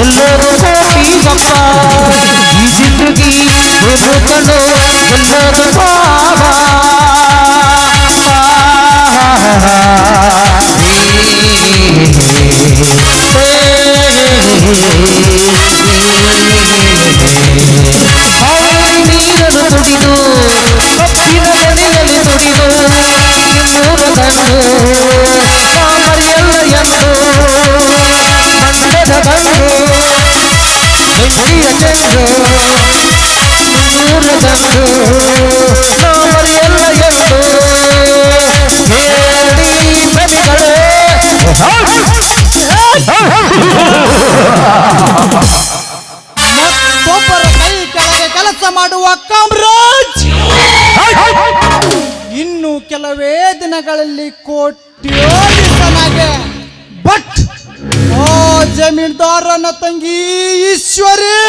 ಎಲ್ಲರೂ ಕೋಟಿಗಪ್ಪ ಈ ಜಿಂದಗಿ ಬದುಕಲು ಎಲ್ಲರೂ ಬಾಬಾ ಹಾವೇರಿ ನೀರನ್ನು ತುಡಿದು ಕಪ್ಪಿನ ಮನೆಯಲ್ಲಿ ತುಡಿದು ಮೂರ ಗಂಡು ಕಾಮರಿಯಲ್ಲ ಎಂದು ಮಂಡ್ಯದ ಗಂಡು ಬೆಂಕಿಯ ಚೆಂಡು ಮೂರ ಗಂಡು ಕಾಮರಿಯಲ್ಲ ಎಂದು ಹೇಳಿ ಪ್ರತಿಗಳೇ ಮತ್ತೊಬ್ಬರ ಕೈ ಕೆಳಗೆ ಕೆಲಸ ಮಾಡುವ ಕಾಮರಾಜ್ ಇನ್ನು ಕೆಲವೇ ದಿನಗಳಲ್ಲಿ ಕೋಟ್ಯೋಧಿಸನಾಗೆ ಬಟ್ ಓ ಜಮೀನ್ದಾರನ ತಂಗಿ ಈಶ್ವರಿ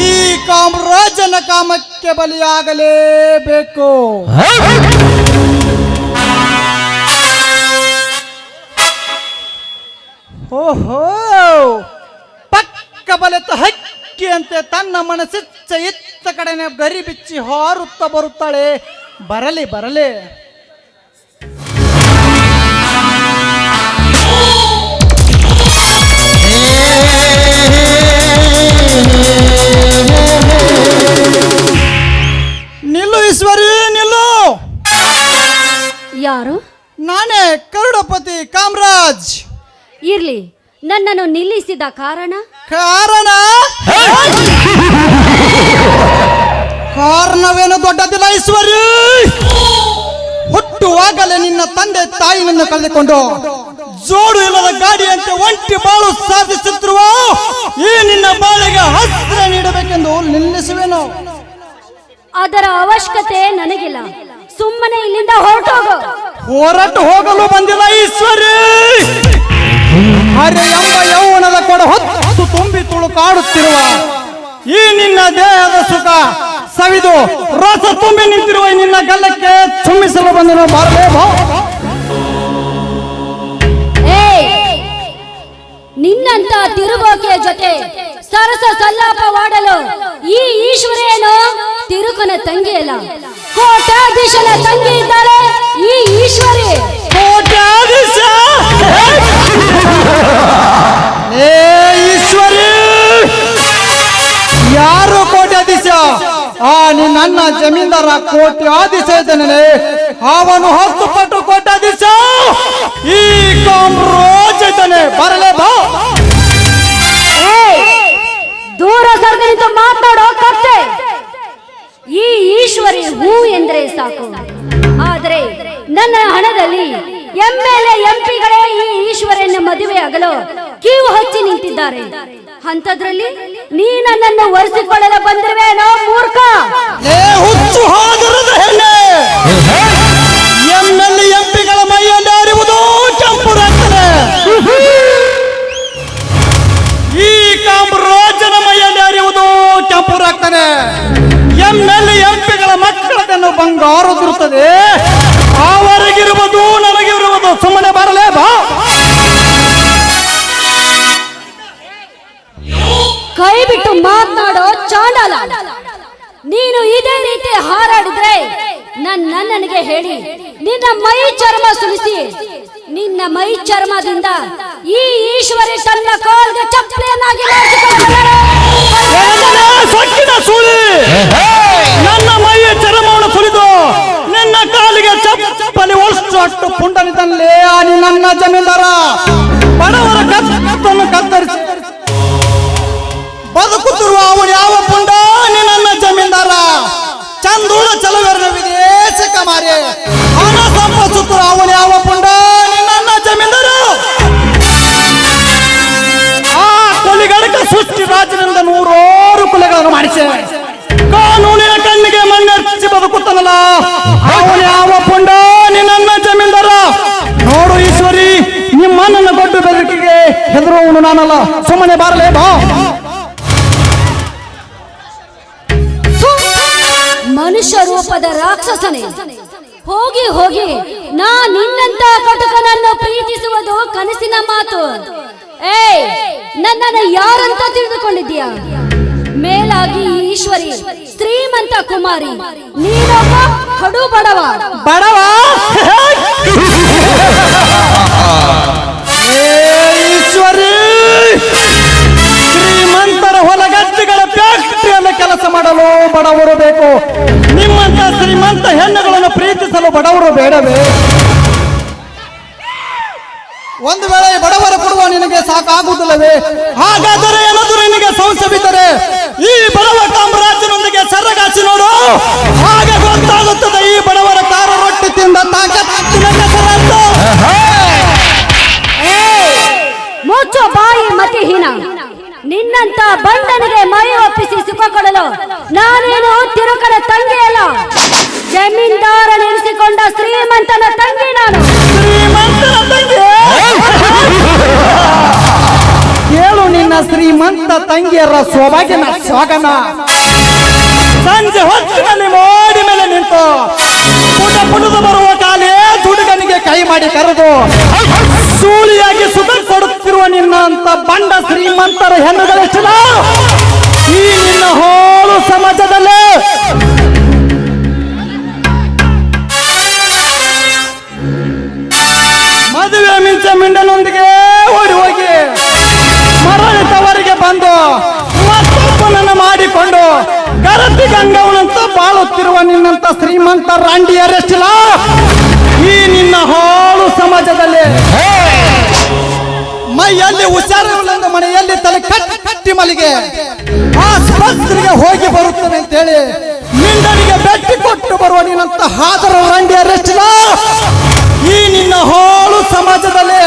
ಈ ಕಾಮರಾಜನ ಕಾಮಕ್ಕೆ ಬಲಿಯಾಗಲೇಬೇಕು. ಓಹೋ ಪಕ್ಕ ಬಲೆತ ಹಕ್ಕಿಯಂತೆ ತನ್ನ ಮನಸ್ಸಿಚ್ಚ ಇತ್ತ ಕಡೆನೆ ಗರಿ ಬಿಚ್ಚಿ ಹಾರುತ್ತಾ ಬರುತ್ತಾಳೆ. ಬರಲಿ ಬರಲಿ. ನಿಲ್ಲು ಈಶ್ವರಿ ನಿಲ್ಲು. ಯಾರು? ನಾನೇ ಕರುಡಪತಿ ಕಾಮರಾಜ್. ಇರ್ಲಿ, ನನ್ನನ್ನು ನಿಲ್ಲಿಸಿದ ಕಾರಣ? ಕಾರಣವೇನು ದೊಡ್ಡದಿಲ್ಲ ಈಶ್ವರಿ. ಹುಟ್ಟುವಾಗಲೇ ನಿನ್ನ ತಂದೆ ತಾಯಿಯನ್ನು ಕಳೆದುಕೊಂಡು ಜೋಡು ಇಲ್ಲದ ಗಾಡಿಯಂತೆ ಒಂಟಿ ಬಾಳು ಸಾಧಿಸುತ್ತಿರುವ ಈ ನಿನ್ನ ಬಾಳಿಗೆ ಹಸ್ತ್ರ ನೀಡಬೇಕೆಂದು ನಿಲ್ಲಿಸುವೆನು. ಅದರ ಅವಶ್ಯಕತೆ ನನಗಿಲ್ಲ. ಸುಮ್ಮನೆ ಇಲ್ಲಿಂದ ಹೊರಟೋಗು. ಹೊರಟು ಹೋಗಲು ಬಂದಿಲ್ಲ ಈಶ್ವರಿ. ಹರೆ ಎಂಬ ಯೌವನದ ಕೊಡ ಹೊತ್ತು ತುಂಬಿ ತುಳುಕಾಡುತ್ತಿರುವ ಈ ನಿನ್ನ ದೇಹದ ಸುಖ ಸವಿದು ರಸ ತುಂಬಿ ನಿಂತಿರುವ ನಿನ್ನ ಗಲ್ಲಕ್ಕೆ ಚುಮ್ಮಿಸಲು ಬಂದನು. ಬರಲೇಬೋ. ನಿನ್ನಂತ ತಿರುಗೋಕೆಯ ಜೊತೆ ಸರಸ ಸಲ್ಲಾಪವಾಡಲು ಈ ಈಶ್ವರೇನು ತಿರುಕನ ತಂಗಿಯಲ್ಲ, ಕೋಟ್ಯಾಧೀಶನ ತಂಗಿ ಇದ್ದಾಳೆ ಈ ಈಶ್ವರಿ. ಕೋಟ್ಯಾಧೀಶ ಈಶ್ವರಿ ಯಾರು ಕೋಟ್ಯಾಧೀಶ? ನನ್ನ ಜಮೀನ್ದಾರ ಕೋಟ್ಯಾಧೀಶ ಇದ್ದಾನೆ. ಅವನು 10 ಪಟ್ಟು ಕೋಟ್ಯಾಧೀಶ ಈ ಕಾಮರಾಜ್ ಇದ್ದಾನೆ. ಬರಲೇ ಬಾ. ದೂರ ಸರ್ಗನಿಂದ ಮಾತನಾಡೋ ಕತ್ತೆ. ಈ ಈಶ್ವರಿ ಹೂ ಎಂದ್ರೆ ಸಾಕು, ಆದರೆ ನನ್ನ ಹಣದಲ್ಲಿ MLA MP ಗಳೇ ಈ ಈಶ್ವರನ ಮದುವೆಯಾಗಲು ಕೀವು ಹಚ್ಚಿ ನಿಂತಿದ್ದಾರೆ. ಅಂತದ್ರಲ್ಲಿ ನೀ ನನ್ನನ್ನು ಒರೆಸಿಕೊಳ್ಳಲು ಬಂದಿರುವೇನೋ ಮೂರ್ಖ. ಹುಚ್ಚು ಹಾದರದ ಹೆಣ್ಣೆ. MLA MP ಗಳ ಮೈಯಲ್ಲಿ ಅರಿವುದು ಕೆಂಪು ರಕ್ತನೇ. ಈ ಕಾಮರಾಜನ ಮೈಯಲ್ಲಿ ಅರಿವುದು ಕೆಂಪು ರಕ್ತನೇ. MLA MP ಗಳ ಮಕ್ಕಳನ್ನು ಬಂಗಾರದಿರುತ್ತದೆ. ಅವರಿಗಿರುವುದು ನನಗಿರುವುದು. ಸುಮ್ಮನೆ ಬರಲೇ ಬಾ. ಕೈ ಬಿಟ್ಟು ಮಾತನಾಡೋ ಚಾಂಡಾಲ. ನೀನು ಇದೇ ರೀತಿ ಹಾರಾಡಿದ್ರೆ ನನಗೆ ಹೇಳಿ ನಿನ್ನ ಮೈ ಚರ್ಮ ಸುಲಿಸಿ ನಿನ್ನ ಮೈ ಚರ್ಮದಿಂದ ಈ ಈಶ್ವರಿ ತನ್ನ ಕಾಲ್ಗೆ ಚಪ್ಪಲಿಯನ್ನಾಗಿ ನನ್ನ ಮೈಯ ಚರ್ಮವನ್ನು ಸುಲಿದು ನಿನ್ನ ಕಾಲಿಗೆ ಚಪ್ಪಲಿ ಒಳಸು ಅಷ್ಟು ಪುಂಡನಿದ್ದಲ್ಲೇ ನನ್ನ ಜಮೀನ್ದಾರ. ಬಡವರ ಕತ್ತನ್ನು ಕತ್ತರಿಸಿ ಬದುಕುತ್ತಿರುವ ಅವನು ಯಾವ ಪುಂಡ? ನನ್ನ ಜಮೀನ್ದಾರ. ಚಂದೂಳ ಚಲುವೆರನ ವಿದೇಶಕ ಮಾರಿ ಹಣ ಸಂಪಾದಿಸುತ್ತಿರುವ ಅವನು ಯಾವ ಪುಂಡ? ನನ್ನ ಜಮೀನ್ದಾರ. ಆ ಕೊಲಿಗಡಕ ಸೃಷ್ಟಿ ರಾಜನಿಂದ 100 ಕೊಲೆಗಳನ್ನು ಮಾಡಿಸಿ ಕಾನೂನಿನ ಕಣ್ಣಿಗೆ ಮಣ್ಣೆಚ್ಚಿ ಬದುಕುತ್ತಾನಲ್ಲ ಅವನು ಯಾವ ಪುಂಡ? ನನ್ನ ಜಮೀನ್ದಾರ. ನೋಡು ಈಶ್ವರಿ, ನಿಮ್ಮ ನನ್ನ ದೊಡ್ಡ ಬೆದರಿಕೆಗೆ ಹೆದರುವವನು ನಾನಲ್ಲ. ಸುಮ್ಮನೆ ಬಾರಲೇ ಬಾ. ಮನುಷ್ಯ ರೂಪದ ರಾಕ್ಷಸನೇ, ಹೋಗಿ ಹೋಗಿ ನಾ ನಿನ್ನಂತ ಕಟುಕನನ್ನು ಪ್ರೀತಿಸುವುದು ಕನಸಿನ ಮಾತು. ಏಯ್, ನನ್ನನ್ನು ಯಾರಂತ ತಿಳಿದುಕೊಂಡಿದ್ದೀಯಾ? ಮೇಲಾಗಿ ಈಶ್ವರಿ, ಶ್ರೀಮಂತ ಕುಮಾರಿ, ನೀನೊಬ್ಬ ಕಡು ಬಡವ. ಬಡವ ಈಶ್ವರಿ, ಶ್ರೀಮಂತರ ಹೊಲಗದ್ದೆಗಳ ಫ್ಯಾಕ್ಟರಿಯಲ್ಲಿ ಕೆಲಸ ಮಾಡಲು ಬಡವರು ಬೇಕು. ನಿಮ್ಮಂತ ಶ್ರೀಮಂತ ಹೆಣ್ಣುಗಳನ್ನು ಪ್ರೀತಿಸಲು ಬಡವರು ಬೇಡವೇ? ಒಂದು ವೇಳೆ ಬಡವರ ಕೊಡುವ ನಿನಗೆ ಸಾಕಾಗುವುದಿಲ್ಲವೇ? ಹಾಗಾದರೆ ಏನಾದರೂ ನಿನಗೆ ಸಂಶಯವಿದ್ದರೆ ಈ ಬಡವ ಕಾಮರಾಜನೊಂದಿಗೆ ಸರಗಾಸಿ ನೋಡು, ಆಗ ಗೊತ್ತಾಗುತ್ತದೆ ಈ ಬಡವರ ಕಾರ ರೊಟ್ಟಿ ತಿಂದ ತಾಕತ್ತಿನ ಹೆಸರನ್ನು. ಮುಚ್ಚು ಬಾಯಿ ಮತಿಹೀನ. ನಿನ್ನಂತ ಬಂಡನಿಗೆ ಮೈ ಒಪ್ಪಿಸಿ ಸುಖ ಕೊಡಲು ನಾನೇನು ತಿರುಕನ ತಂಗಿ ಅಲ್ಲ, ಜಮೀನ್ದಾರ ನೆನೆಸಿಕೊಂಡ ಶ್ರೀಮಂತನ ತಂಗಿ ನಾನು. ಶ್ರೀಮಂತನ ತಂಗಿ? ಕೇಳು ನಿನ್ನ ಶ್ರೀಮಂತ ತಂಗಿಯರ ಸೊಬಗಿನ ಸ್ವಾಗನ. ಸಂಜೆ ಹೊತ್ತಿನಲ್ಲಿ ಮೋಡಿ ಮೇಲೆ ನಿಂತು ಪುಟ ಪುಟದು ಬರುವ ಕಾಲೇ ಹುಡುಗನಿಗೆ ಕೈ ಮಾಡಿ ಕರೆದು ಸೂಳಿಯಾಗಿ ಸುಖ ಕೊಡುತ್ತಿರುವ ನಿನ್ನಂತ ಬಂಡ ಶ್ರೀಮಂತರ ಹೆಣ್ಣುಗಳೆಷ್ಟಿಲ್ಲ ಈ ನಿನ್ನ ಹೋಳು ಸಮಾಜದಲ್ಲಿ. ಮದುವೆ ಮಿಂಚ ಮಿಂಡನೊಂದಿಗೆ ಓಡಿ ಹೋಗಿ ಮರಳಿತವರಿಗೆ ಬಂದು ಮತ್ತೊಬ್ಬನನ್ನು ಮಾಡಿಕೊಂಡು ಗರತಿ ಗಂಗವನಂತ ಬಾಳುತ್ತಿರುವ ನಿನ್ನಂತ ಶ್ರೀಮಂತ ರಾಂಡಿಯರೆಷ್ಟಿಲ್ಲ ಈ ನಿನ್ನ ಹಾಳು ಸಮಾಜದಲ್ಲಿ. ಮೈಯಲ್ಲಿ ಹುಷಾರಿಲ್ಲದ ಮನೆಯಲ್ಲಿ ತಲೆ ಕಟ್ಟಿ ಮಲಿಗೆ ಆಸ್ಪತ್ರೆಗೆ ಹೋಗಿ ಬರುತ್ತೇನೆ ಅಂತೇಳಿ ಮಿಂಡನಿಗೆ ಬೆಟ್ಟಿ ಕೊಟ್ಟು ಬರುವ ನಿನ್ನಂತ ಹಾದರ ರಾಂಡಿಯರೆಷ್ಟಿಲ್ಲ ಈ ನಿನ್ನ ಹಾಳು ಸಮಾಜದಲ್ಲಿ.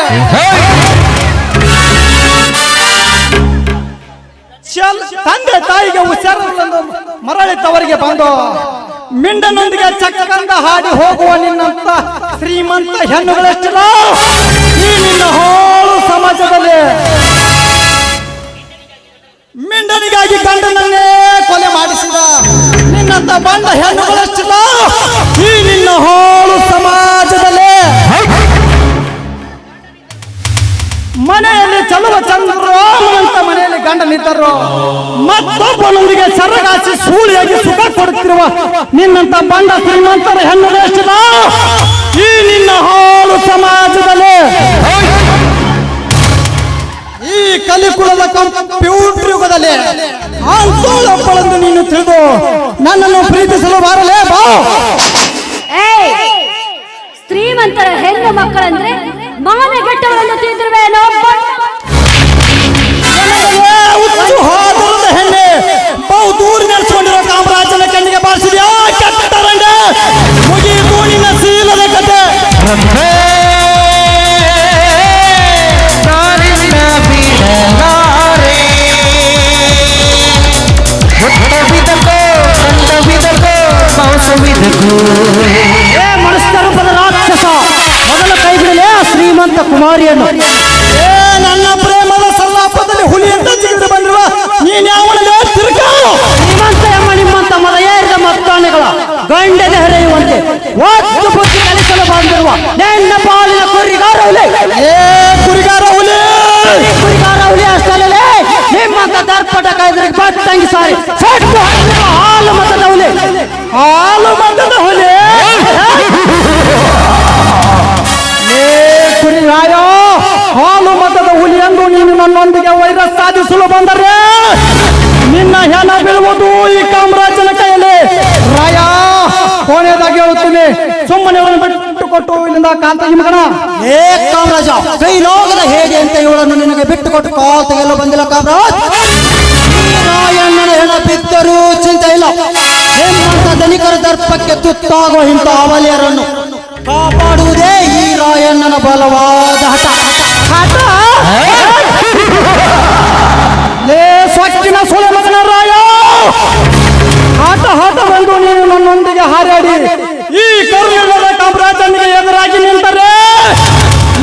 ತಂದೆ ತಾಯಿಗೆ ಹುಷಾರಿಲ್ಲದ ಮರಳಿತವರಿಗೆ ಬಂದು ಮಿಂಡನೊಂದಿಗೆ ಚಕ್ಕಂದ ಹಾಡಿ ಹೋಗುವ ನಿನ್ನಂತ ಶ್ರೀಮಂತ ಹೆಣ್ಣುಗಳೆಷ್ಟಿಲ್ಲ ಈ ನಿನ್ನ ಹೋಳು ಸಮಾಜದಲ್ಲಿ. ಮಿಂಡನಿಗಾಗಿ ಗಂಡನನ್ನೇ ಕೊಲೆ ಮಾಡಿಸಿದ ನಿನ್ನಂತ ಬಂಡ ಹೆಣ್ಣುಗಳೆಷ್ಟಿಲ್ಲ ಈ ನಿನ್ನ ಹೋಳು ಸಮಾಜದಲ್ಲಿ. ಮನೆಯಲ್ಲಿ ಚಲುವ ಚಂದ್ರಾಮನಂತ ಮನೆಯಲ್ಲಿ ಗಂಡನಿದ್ದರು ಮತ್ತೊಬ್ಬನೊಂದಿಗೆ ಸರಗಾಸಿ ಸೂಳಿಯಾಗಿ ಸುಖ ಕೊಡುತ್ತಿರುವ ನಿನ್ನಂತ ಬಂಡ ಶ್ರೀಮಂತರ ಹೆಣ್ಣುಗಳೆಷ್ಟಿಲ್ಲ ಈ ನಿನ್ನ ಹಾಳು ಸಮಾಜದಲ್ಲಿ. ಈ ಕಲಿಕುಲದ ಕಂಪ್ಯೂಟರ್ ಯುಗದಲ್ಲಿ ಅಂತೋಳಪ್ಪಳೆಂದು ನೀನು ತಿಳಿದು ನನ್ನನ್ನು ಪ್ರೀತಿಸಲು ಬಾರಲೇ ಬಾ. ಶ್ರೀಮಂತರ ಹೆಣ್ಣು ಮಕ್ಕಳಂದ್ರೆ ಮಾನಗೆಟ್ಟವರನ್ನು ತಿಳಿದಿರುವೇನೋ. ಹೆಣ್ಣೆ ಬಹು ದೂರ ನಡೆಸಿಕೊಂಡಿರೋ ಕಾಮರಾಜನ ಕಣ್ಣಿಗೆ ಬಾರಿಸಿದ್ಯಾ ಕೆಟ್ಟರಂಡೆ ಮುಗಿದು ನಿನ್ನ ಶೀಲದ ಕತೆ. ಮನುಷ್ಯ ರೂಪದ ರಾಕ್ಷಸ ಮೊದಲು ಕೈ ಬಿಡಲೇ ಶ್ರೀಮಂತ ಕುಮಾರಿಯನ್ನು. ನನ್ನ ಪ್ರೇಮದ ಸಲ್ಲಾಪದಲ್ಲಿ ಹುಲಿಯಿಂದ ಜಿಗಿದು ಬಂದಿರುವ ನೀನ್ ಯಾವನಿಗೆ ತಿರುಗ ಶ್ರೀಮಂತ ಎಂಬ ನಿಮ್ಮಂತ ಮದ ಏರಿದ ಮತ್ತಾನೆಗಳ ಗಂಡದ ಹರಿಯುವಂತೆ ಒತ್ತು ಬುದ್ಧಿ ಕಲಿಸಲು ಬಂದಿರುವ ನನ್ನ ಪಾಲಿನ ಕುರಿಗಾರ ಹುಲಿ. ಕುರಿಗಾರ ಹುಲಿ ಕುರಿಗಾರ ಹುಲಿ ಅಷ್ಟೇ ನಿಮ್ಮಂತ ದರ್ಪಟ ಕಾಯ್ದ್ರೆ ಬಟ್ಟಂಗಿ ಸಾರಿ ಹಾಲು ಮತದ ಹುಲಿ ಹಾಲು ಮತದ ಹುಲಿ. ಕುರಿಗಾಯ ಹಾಲು ಮತದ ಹುಲಿ ಎಂದು ನೀನು ನನ್ನೊಂದಿಗೆ ವೈರಸ್ ಸಾಧಿಸಲು ಬಂದರೆ ನಿನ್ನ ಹೆಣ ಬೀಳುವುದು ಈ ಕಾಮರಾಜನ ಕೈಯಲ್ಲಿ. ರಾಯ ಕೊನೆಯದಾಗಿ ಹೇಳುತ್ತೀನಿ, ಸುಮ್ಮನೆ ಅವರನ್ನು ಬಿಟ್ಟು ಕೊಟ್ಟು ಇಲ್ಲಿಂದ ಕಾಂತಾಗಿ ಮಗನ. ಕಾಮರಾಜ ಕೈಲೋಗದ ಹೇಗೆ ಅಂತ ಇವಳನ್ನು ನಿನಗೆ ಬಿಟ್ಟು ಕೊಟ್ಟು ಕಾಲ್ ತೆಗೆಯಲು ಬಂದಿಲ್ಲ ಕಾಮರಾಜ್. ರಾಯಣ್ಣನ ಹೆಣ ಬಿದ್ದರೂ ಚಿಂತೆ ಇಲ್ಲ, ನಿಮ್ಮಂತ ಧನಿಕರ ದರ್ಪಕ್ಕೆ ತುತ್ತಾಗುವ ಇಂಥ ಅವಲಿಯರನ್ನು ಕಾಪಾಡುವುದೇ ಈ ರಾಯಣ್ಣನ ಬಲವಾದ ಹಠ. ಲೇ ಸ್ವಚ್ಛನ ಸೊಳೆ ಮಗನ ರಾಯ, ಹಠ ನೀನು ನನ್ನೊಂದಿಗೆ ಹಾರಾಡಿ ಈ ಕರುಣದ ಕಾಮರಾಜನಿಗೆ ಎದುರಾಗಿ ನಿಂತರೆ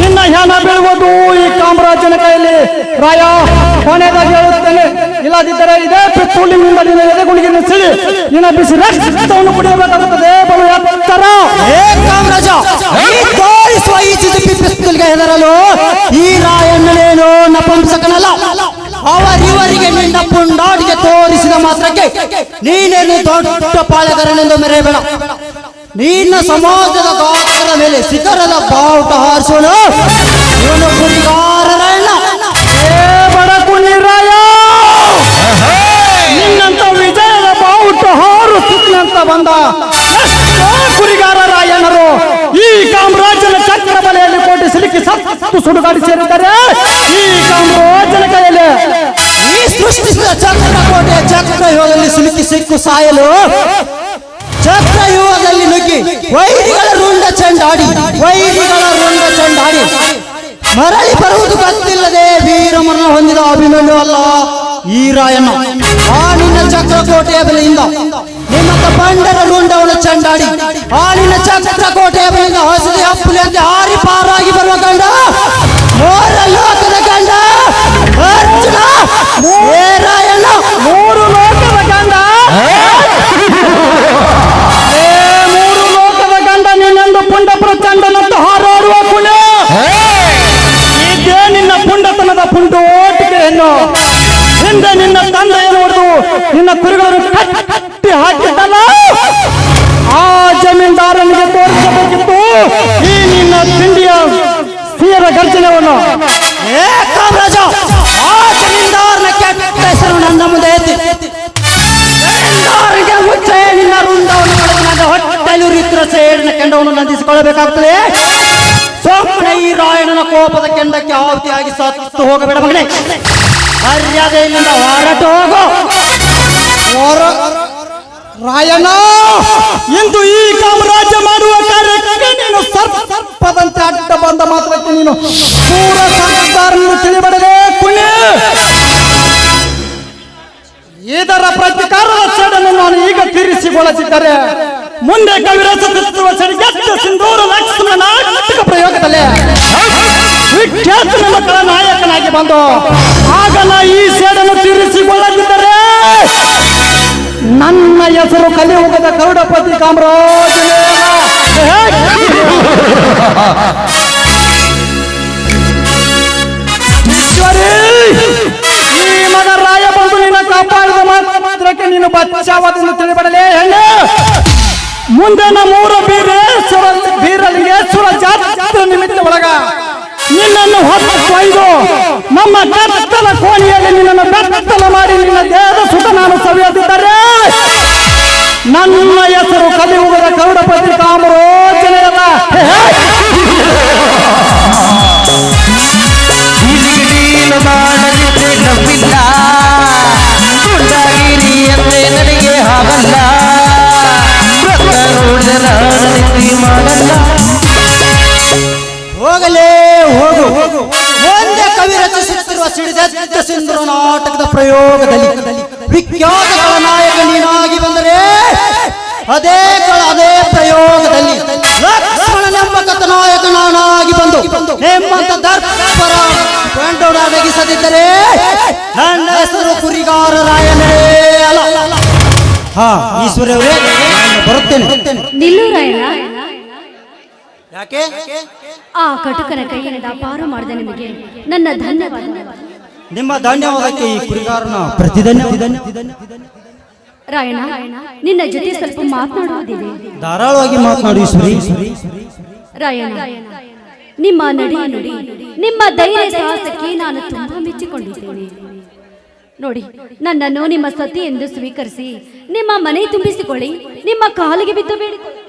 ನಿನ್ನ ಹೆಣ ಬೀಳುವುದು ಈ ಕಾಮರಾಜನ ಕೈಯಲ್ಲಿ. ರಾಯ ಕೊನೆಯದಾಗಿ ಹೇಳುತ್ತೇನೆ, ಇಲ್ಲದಿದ್ದರೆ ಇದೇ ಪೆಟ್ರೋಲಿನಿಂದ ನಿನ್ನ ಎದೆಗುಳಿಗೆ ಸಿಳಿ ನಿನ್ನ ಬಿಸಿ ರಕ್ತವನ್ನು ಕುಡಿಯಬೇಕಾಗುತ್ತದೆ. ಬಲು ಎತ್ತರ ಕಾಮರಾಜ ತೋರಿಸುವ ಈ ಚಿಜಿಪಿ ಪಿಸ್ತೂಲ್ಗೆ ಹೆದರಲು ಈ ರಾಯಣ್ಣನೇನೋ ನಪುಂಸಕನಲ್ಲ. ಅವರಿವರಿಗೆ ನಿನ್ನ ಪುಂಡಾಡಿಗೆ ತೋರಿಸಿದ ಮಾತ್ರಕ್ಕೆ ನೀನೇನು ದೊಡ್ಡ ಪಾಳೆಗಾರನೆಂದು ಮೆರೆಯಬೇಡ. ನಿನ್ನ ಸಮಾಜದ ಗಾತ್ರದ ಮೇಲೆ ಶಿಖರದ ಬಾವುಟ ಹಾರಿಸೋಣ. ಇವನು ಕುರಿಗಾರರಣ್ಣ. ಬಡ ಕುಣಿರಾಯ, ನಿನ್ನಂತ ವಿಜಯದ ಬಾವುಟ ಹಾರಿಸುತ್ತಂತ ಬಂದ ಎಷ್ಟೋ ಕುರಿಗಾರ ರಾಯನರು ಈ ಕಾಮರಾಜನ ಚಕ್ರ ಬಲೆಯಲ್ಲಿ ಕೋಟಿ ಸಿಲುಕಿ ಸತ್ತು ಸುಡುಗಾಡಿ ಸೇರಿದ್ದಾರೆ. ಈ ಕಾಮರಾಜನ ಕೈಯಲ್ಲಿ ಈ ಸೃಷ್ಟಿಸಿದ ಚಕ್ರಕೋಟೆಯ ಚಕ್ರವ್ಯೂಹದಲ್ಲಿ ಸಿಲುಕಿ ಸಿಕ್ಕು ಸಾಯಲು ಚಕ್ರವ್ಯೂಹದಲ್ಲಿ ನುಗ್ಗಿ ವೈರಿಗಳ ರುಂಡ ಚೆಂಡಾಡಿ ಮರಳಿ ಬರುವುದು ಗೊತ್ತಿಲ್ಲದೆ ವೀರಮರಣ ಹೊಂದಿದ ಅಭಿಮನ್ಯು ಅಲ್ಲ ಈ ರಾಯಣ್ಣ. ಆ ನಿನ್ನ ಚಕ್ರಕೋಟೆಯ ಬಲೆಯಿಂದ ನಿಮ್ಮತ್ತ ಬಂಡರ ರುಂಡವನ್ನು ಚೆಂಡಾಡಿ ಆ ನಿನ್ನ ಚಕ್ರಕೋಟೆಯ ಬಲೆಯಿಂದ ಹಸಿದ ಹಪ್ಪುಲಿ ಅಂತ ಹಾರಿ ಪಾರಾಗಿ ಬರುವ ಗಂಡ ಮೂರ ಲೋಕದ ಗಂಡ ಅರ್ಜುನ. ಏ ರಾಯಣ್ಣ, ಮೂರು ಲೋಕದ ಗಂಡ, ಮೂರು ಲೋಕದ ಗಂಡ ನಿನ್ನೊಂದು ಪುಂಡ ಪ್ರಚಂಡನಂತ ಹಾರಾಡುವ ಪುಣ್ಯ. ಇದೇ ನಿನ್ನ ಪುಂಡತನದ ಪುಂಡೋಟಿಕೆಯನ್ನು ಹಿಂದೆ ನಿನ್ನ ತಂದೆಯನ್ನು ಹೊಡೆದು ನಿನ್ನ ಕುರಿಗಳನ್ನು ಕಟ್ಟಿ ಹಾಕಿದ್ದಲ್ಲ, ಆ ಜಮೀನ್ದಾರನಿಗೆ ತೋರಿಸಬೇಕಿತ್ತು ಈ ನಿನ್ನ ತಿಂಡಿಯ ಸಿಯರ ಗರ್ಜನವನ್ನು. ಏ ಕಾಮರಾಜ, ಆ ಜಮೀನ್ದಾರನ ಕೆಟ್ಟ ಹೆಸರು ನನ್ನ ಮುಂದೆ ಎತ್ತಿ ಜಮೀನ್ದಾರನಿಗೆ ಮುಚ್ಚೆ ನಿನ್ನ ರುಂಡವನ್ನು ಪಡೆದು ನನ್ನ ಹೊಟ್ಟೆಲು ರಿತ್ರ ಸೇಡಿನ ಕೆಂಡವನ್ನು ನಂದಿಸಿಕೊಳ್ಳಬೇಕಾಗುತ್ತದೆ. ಸೊಮ್ಮನೆ ಈ ರಾಯಣ್ಣನ ಕೋಪದ ಕೆಂಡಕ್ಕೆ ಆಹುತಿಯಾಗಿ ಸತ್ತು ಹೋಗಬೇಡ ಮಗನೇ. ಮರ್ಯಾದೆಯಿಂದ ಹೊರಟು ಹೋಗು. ರಾಯಣ್ಣ, ಇಂದು ಈ ಕಾಮರಾಜ್ಯ ಮಾಡುವ ಕಾರ್ಯಕ್ಕೆ ನೀನು ಸರ್ಪದಂತೆ ಅಡ್ಡ ಬಂದ ಮಾತ್ರಕ್ಕೆ ನೀನು ಪೂರ ಸರ್ಕಾರನ್ನು ತಿಳಿಬಡದೆ ಪುಣ್ಯ. ಇದರ ಪ್ರತಿಕಾರದ ಸೇಡನ್ನು ನಾನು ಈಗ ತೀರಿಸಿಕೊಳ್ಳುತ್ತಿದ್ದರೆ ಮುಂದೆ ಕವಿರಸ ಸಡಿಗೆತ್ತ ಸಿಂಧೂರ ಲಕ್ಷ್ಮಣ ನಾಟಕ ಪ್ರಯೋಗದಲ್ಲಿ ವಿಖ್ಯಾತ ಮಕ್ಕಳ ನಾಯಕನಾಗಿ ಬಂದು ಆಗ ನಾ ಈ ಸೇಡನ್ನು ತೀರಿಸಿಕೊಳ್ಳದಿದ್ದರೆ ನನ್ನ ಹೆಸರು ಕಲಿಯುಗದ ಗರುಡಪತಿ ಕಾಮರಾಜನೇ. ಈ ಮಗ ರಾಯ ಬಂದು ನಿನ್ನ ಕಾಪಾಡಿದ ಮಾತ್ರಕ್ಕೆ ನೀನು ಬಚ್ಚಾವದನ್ನು ತಿಳಿಬಡಲೇ ಹೆಣ್ಣು. ಮುಂದೆ ನಮ್ಮೂರ ಬೀರಲಿಂಗೇಶ್ವರ ಜಾತ್ರೆ ನಿಮಿತ್ತ ಒಳಗ ನಿನ್ನನ್ನು ಹೊತ್ತು ನಮ್ಮ ಬೆತ್ತಲ ಕೋಣೆಯಲ್ಲಿ ನಿನ್ನನ್ನು ಬೆತ್ತಲ ಮಾಡಿ ನಿನ್ನ ದೇಹದ ಸುತ ನಾನು ಸವಿಯುತ್ತಿದ್ದರೆ ನನ್ನ ಹೆಸರು ಕಲಿಯುಗದ ಗರುಡಪತಿ ಕಾಮರಾಜನೆಯಲ್ಲ. ನನಗೆ ಹಾಗಲ್ಲ ಹೋಗಲೇ ಹೋಗು. ಒಂದೇ ಕವಿ ರಚಿಸುತ್ತಿರುವ ಸಿಡಿದೆದ್ದ ಸಿಂಧೂರ ನಾಟಕದ ಪ್ರಯೋಗದಲ್ಲಿ ವಿಖ್ಯಾತ ನಾಯಕ ನೀನಾಗಿ ಬಂದರೆ ಅದೇ ಪ್ರಯೋಗದಲ್ಲಿ ಲಕ್ಷ್ಮಣನೆಂಬ ಕಥನಾಯಕ ನಾನಾಗಿ ಬಂದು ನಿಮ್ಮಂತ ದರ್ಪರ ಗಂಡೊಡಗಿಸದಿದ್ದರೆ ನನ್ನ ಹೆಸರು ಕುರಿಗಾರ ರಾಯನೇ ಅಲ್ಲ. ಹಾ ಈಶ್ವರವರೇ, ಬರುತ್ತೇನೆ. ನಿಲ್ಲು ರಾಯಣ್ಣ. ಯಾಕೆ? ಆ ಕಟುಕನ ಕೈಯಿಂದ ಪಾರು ಮಾಡಿದ ನಿಮಗೆ ನನ್ನ ಧನ್ಯವಾದ. ನಿಮ್ಮ ಧನ್ಯವಾದಕ್ಕೆ ಈ ಕುರಿಗಾರನ ಪ್ರತಿಧನ್ಯ. ರಾಯಣ್ಣ, ನಿನ್ನ ಜೊತೆ ಸ್ವಲ್ಪ ಮಾತನಾಡುವುದಿದೆ. ಧಾರಾಳವಾಗಿ ಮಾತನಾಡಿ ಈಶ್ವರಿ. ರಾಯಣ್ಣ, ನಿಮ್ಮ ನಡೆ ನುಡಿ, ನಿಮ್ಮ ಧೈರ್ಯ ಸಾಹಸಕ್ಕೆ ನಾನು ತುಂಬಾ ಮೆಚ್ಚಿಕೊಂಡಿದ್ದೇನೆ. ನೋಡಿ, ನನ್ನನ್ನು ನಿಮ್ಮ ಸತಿ ಎಂದು ಸ್ವೀಕರಿಸಿ ನಿಮ್ಮ ಮನೆ ತುಂಬಿಸಿಕೊಳ್ಳಿ, ನಿಮ್ಮ ಕಾಲಿಗೆ ಬಿದ್ದು ಬೇಡಿಕೊಳ್ಳಿ.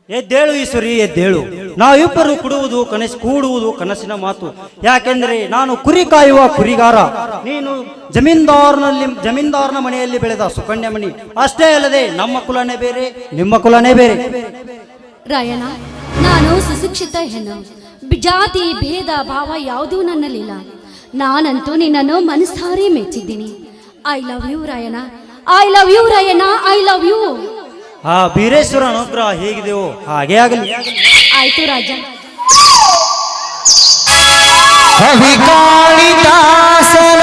ಎದ್ದೇಳು ಈಶ್ವರಿ, ಎದ್ದೇಳು. ನಾವಿಬ್ಬರು ಕೂಡುವುದು ಕನಸಿನ ಮಾತು. ಯಾಕೆಂದ್ರೆ ನಾನು ಕುರಿ ಕಾಯುವ ಕುರಿಗಾರ, ನೀನು ಜಮೀನ್ದಾರನ ಮನೆಯಲ್ಲಿ ಬೆಳೆದ ಸುಕನ್ಯ ಮಣಿ. ಅಷ್ಟೇ ಅಲ್ಲದೆ ನಮ್ಮ ಕುಲನೇ ಬೇರೆ, ನಿಮ್ಮ ಕುಲನೇ ಬೇರೆ. ರಾಯಣ್ಣ, ನಾನು ಸುಶಿಕ್ಷಿತ ಹೆಣ್ಣು, ಜಾತಿ ಭೇದ ಭಾವ ಯಾವುದೂ ನನ್ನಲ್ಲಿಲ್ಲ. ನಾನಂತೂ ನಿನ್ನನ್ನು ಮನಸಾರಿ ಮೆಚ್ಚಿದ್ದೀನಿ. I love you Rayanna, I love you Rayanna, I love you. ಆ ಬೀರೇಶ್ವರ ಅನುಗ್ರಹ ಹೇಗಿದೆಯೋ ಹಾಗೆ ಆಗಲಿ. ಆಯ್ತು ರಾಜ. ಅವಿಕಾಳಿದಾಸನ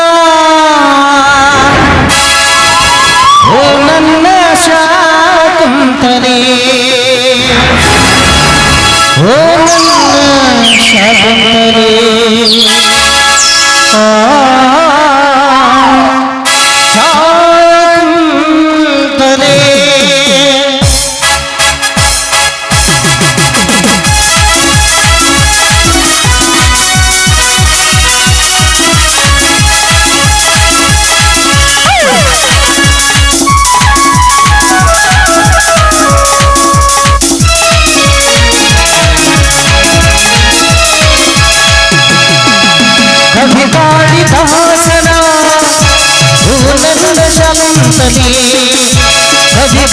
ಓ ನನ್ನ ಶಾಕುಂತಲೆ, ಓ ನನ್ನ ಶಾಕುಂತಲೆ.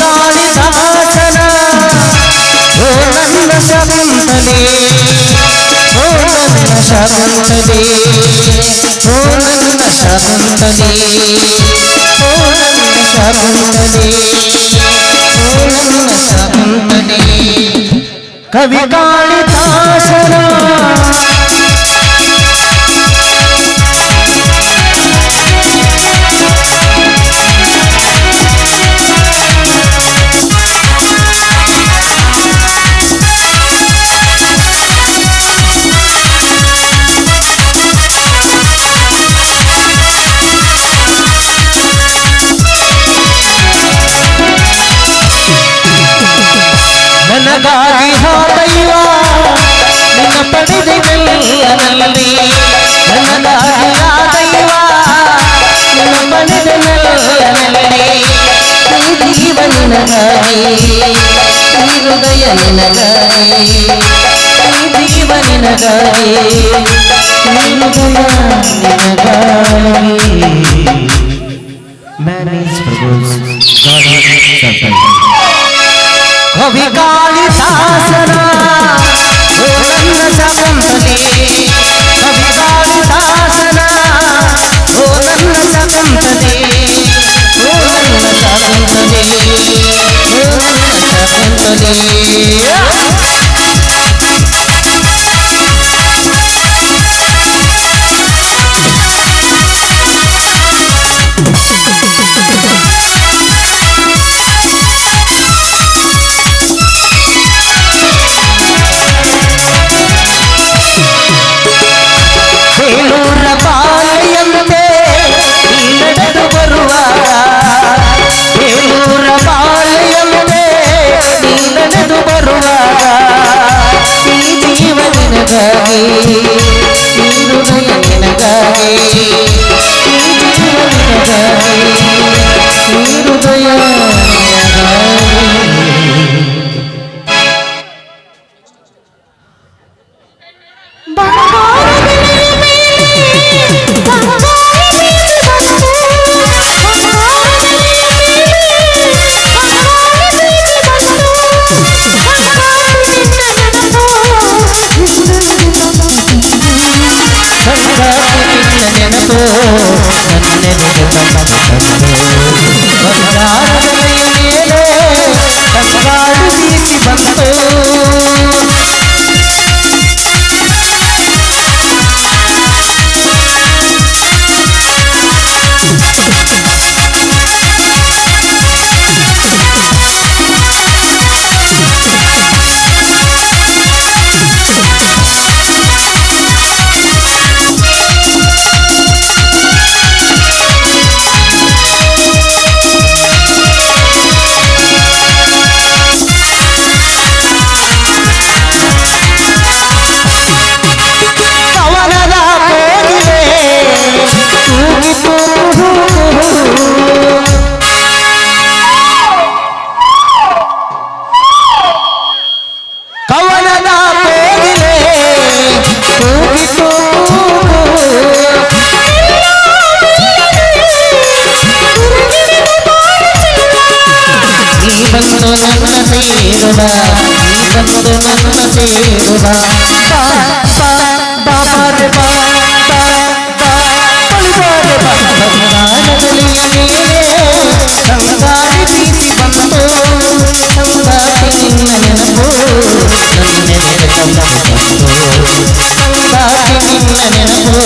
ಕವಿಕಾಳಿದಾಸನ ಓ ನನ್ನ ಶಕುಂತಲೆ ಓ ನನ್ನ ಶಕುಂತಲೆ ಓ ನನ್ನ ಶಕುಂತಲೆ ಓ ನನ್ನ ಶಕುಂತಲೆ ಓ ನನ್ನ ಶಕುಂತಲೆ ಕವಿಕಾಳಿದಾಸನ ನನಗಾಗಿ ಹಾದೈವ ನಿನ್ನ ಪಡೆದೆನಲ್ಲಿ ನನಗಾಗಿ ಹಾದೈವ ನಿನ್ನ ಪಡೆದೆನಲ್ಲಿ ಈ ಜೀವ ನಿನಗಾಗಿ ಈ ಹೃದಯ ನಿನಗಾಗಿ ಈ ಜೀವ ನಿನಗಾಗಿ ಈ ಹೃದಯ ನಿನಗಾಗಿ Manage Prabhu's God ಕವಿಕಾಳಿದಾಸನ ಓ ನನ್ನ ಶಕುಂತಲೆ ಕವಿಕಾಳಿದಾಸನ ಓ ನನ್ನ ಶಕುಂತಲೆ ಓ ನನ್ನ ಶಕುಂತಲೆ ಓ ನನ್ನ ಶಕುಂತಲೆ ಬೇಲೂರ ಬಾಲೆಯಂತೆ ನೀ ನಡೆದು ಬರುವಾಗ ಬೇಲೂರ ಬಾಲೆಯಂತೆ ನೀ ನಡೆದು ಬರುವಾಗ ಈ ಜೀವ ನಿನಗಾಗಿ ಈ ಹೃದಯ ನಿನಗಾಗಿ ಈ ಜೀವ ನಿನಗಾಗಿ ಈ ಹೃದಯ ನೆನಪೋ ನನ್ನೆದುರು ಬಂಗಾರದೆಲೆಯ ಮೇಲೆ ತಂಗಾಳು ದೀಪಿ ಬಂತು ಬಂದು ನನ್ನ ಸೇರುವ ಬಾಬಾರೆ ಬಂಗಾರದಲಿಯ ಮೇಲೆ ಸಂಗಾರಿ ಪ್ರೀತಿ ಬಂತು ಸಂಗಾರಿ ನಿನ್ನ ನೆನಪು ನನ್ನೆದೆಗೆ ತಂದು ಸಂಗಾರಿ ನಿನ್ನ ನೆನಪು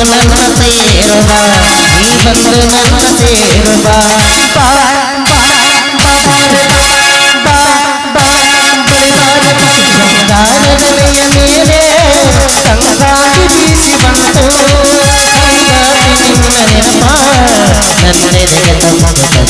ನನ್ನ ಸೇರುವ ನೀ ಬಂದು ನನ್ನ ಸೇರುವ ಬಾ ಗಾನದಲೆಯ ಮೇಲೆ ಸಂಗಾತಿ ಬೀಸಿ ಬಂತು ಸಂಗಾತಿ ನಿನ್ನ ನೆನಪ ನನ್ನೆದೆಗೆ ತಂದು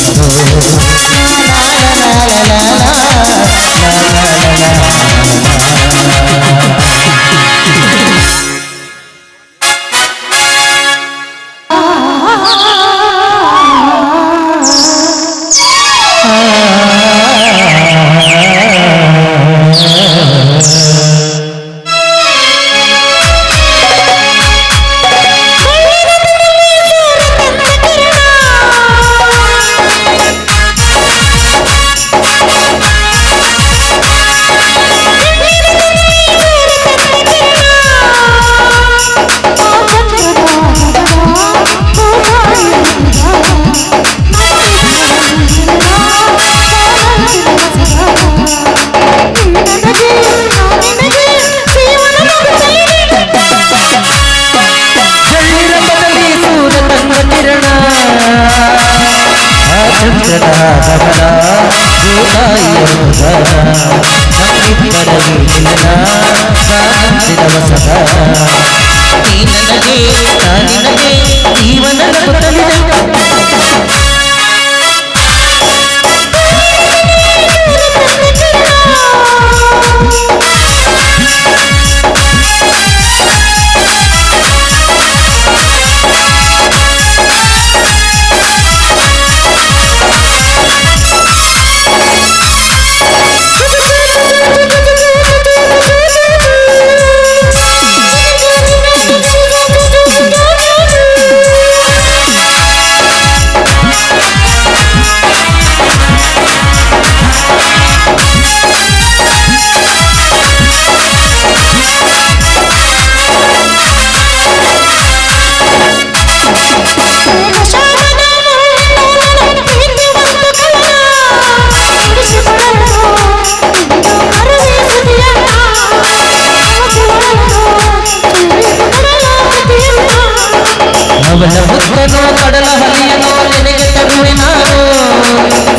ಅವನ ಮುತ್ತನೋ ಕಡಲ ಹರಿಯನೋ ನಿನಗೆ ತರುವೆ ನಾನು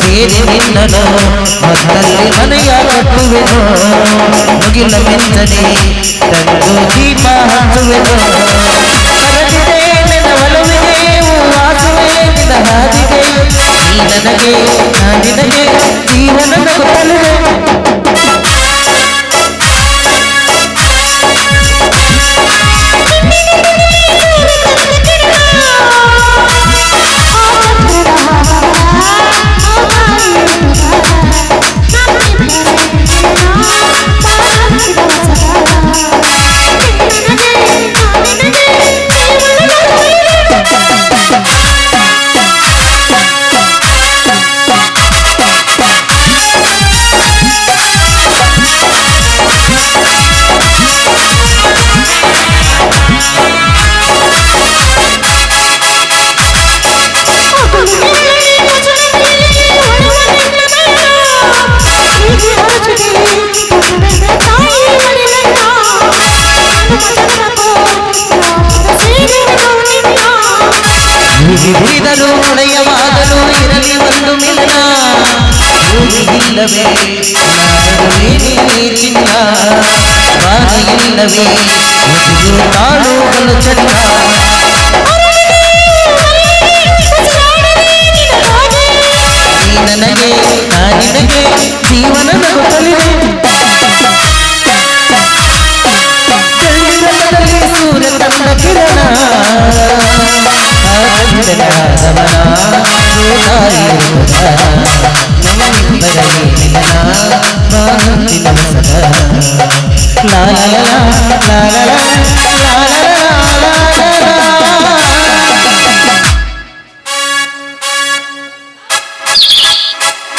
ಸೇರಿ ನಿನ್ನನು ಮತ್ತಲ್ಲಿ ಮನೆಯ ಕಟ್ಟುವೆನು ಮುಗಿಲ ಮಿಂಚನೆ ತಂದು ದೀಪ ಹಚ್ಚುವೆನು ಹರಡಿದೆ ನಿನ್ನ ಒಲವಿಗೆ ವಾಸುವೆ ನಿನ್ನ ಹಾದಿಗೆ ನೀ ನನಗೆ ನಾ ನಿನಗೆ ಜೀವನ ನಗುತ್ತಲಿದೆ ಹಿಡಿದರು ಹೊಳೆಯವಾಗಲು ಇರಲಿ ಒಂದು ಮಿಲನ ಭೂಮಿಯಿಲ್ಲವೇ ನೀರಿಲ್ಲ ಬಾನಿಯಿಲ್ಲವೇ ಒದಿದು ತಾಳುಗಳು ಚಂದ ನೀ ನನಗೆ ನಾ ನಿನಗೆ ಜೀವನ ನಗುತ್ತಲಿದೆ ಸೂರ್ಯ ತನ್ನ ಕಿರಣ la la la la la la